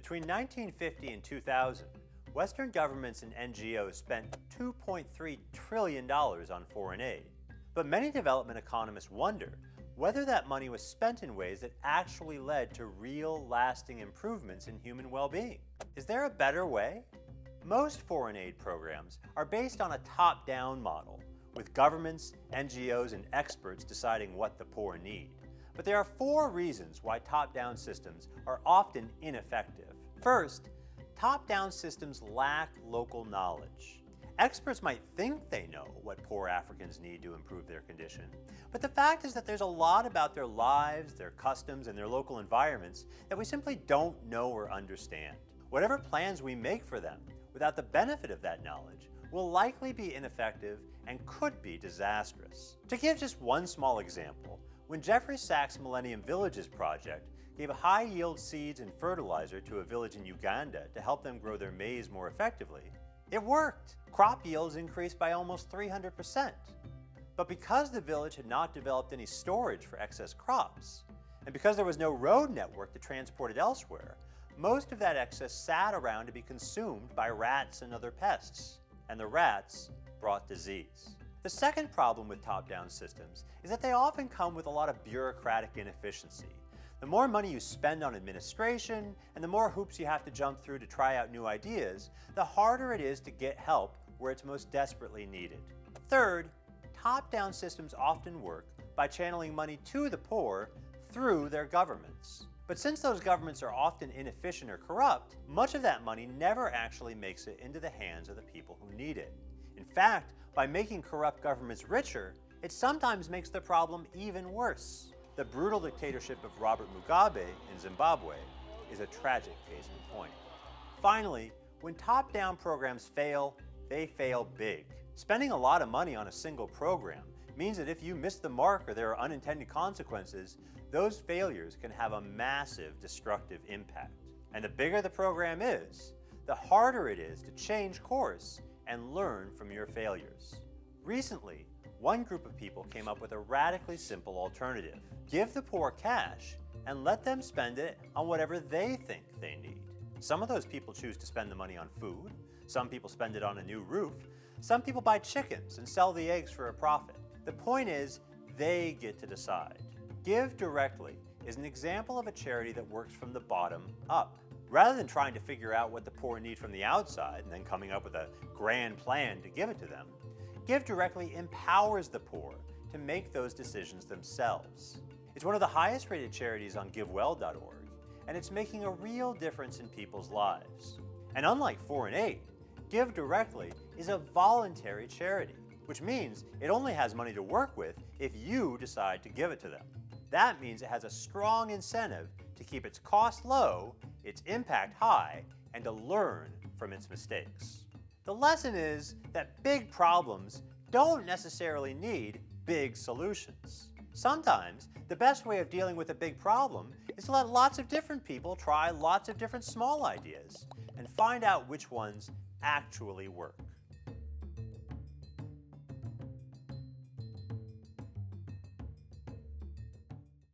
Between 1950 and 2000, Western governments and NGOs spent $2.3 trillion on foreign aid. But many development economists wonder whether that money was spent in ways that actually led to real, lasting improvements in human well-being. Is there a better way? Most foreign aid programs are based on a top-down model, with governments, NGOs, and experts deciding what the poor need. But there are 4 reasons why top-down systems are often ineffective. First, top-down systems lack local knowledge. Experts might think they know what poor Africans need to improve their condition, but the fact is that there's a lot about their lives, their customs, and their local environments that we simply don't know or understand. Whatever plans we make for them, without the benefit of that knowledge, will likely be ineffective and could be disastrous. To give just one small example, when Jeffrey Sachs Millennium Villages project gave high-yield seeds and fertilizer to a village in Uganda to help them grow their maize more effectively, it worked. Crop yields increased by almost 300%. But because the village had not developed any storage for excess crops, and because there was no road network to transport it elsewhere, most of that excess sat around to be consumed by rats and other pests, and the rats brought disease. The second problem with top-down systems is that they often come with a lot of bureaucratic inefficiency. The more money you spend on administration, and the more hoops you have to jump through to try out new ideas, the harder it is to get help where it's most desperately needed. Third, top-down systems often work by channeling money to the poor through their governments. But since those governments are often inefficient or corrupt, much of that money never actually makes it into the hands of the people who need it. In fact, by making corrupt governments richer, it sometimes makes the problem even worse. The brutal dictatorship of Robert Mugabe in Zimbabwe is a tragic case in point. Finally, when top-down programs fail, they fail big. Spending a lot of money on a single program means that if you miss the mark or there are unintended consequences, those failures can have a massive destructive impact. And the bigger the program is, the harder it is to change course and learn from your failures. Recently, one group of people came up with a radically simple alternative. Give the poor cash and let them spend it on whatever they think they need. Some of those people choose to spend the money on food, some people spend it on a new roof, some people buy chickens and sell the eggs for a profit. The point is, they get to decide. Give Directly is an example of a charity that works from the bottom up. Rather than trying to figure out what the poor need from the outside and then coming up with a grand plan to give it to them, Give Directly empowers the poor to make those decisions themselves. It's one of the highest rated charities on GiveWell.org, and it's making a real difference in people's lives. And unlike foreign aid, Give Directly is a voluntary charity, which means it only has money to work with if you decide to give it to them. That means it has a strong incentive to keep its cost low, its impact high, and to learn from its mistakes. The lesson is that big problems don't necessarily need big solutions. Sometimes, the best way of dealing with a big problem is to let lots of different people try lots of different small ideas and find out which ones actually work.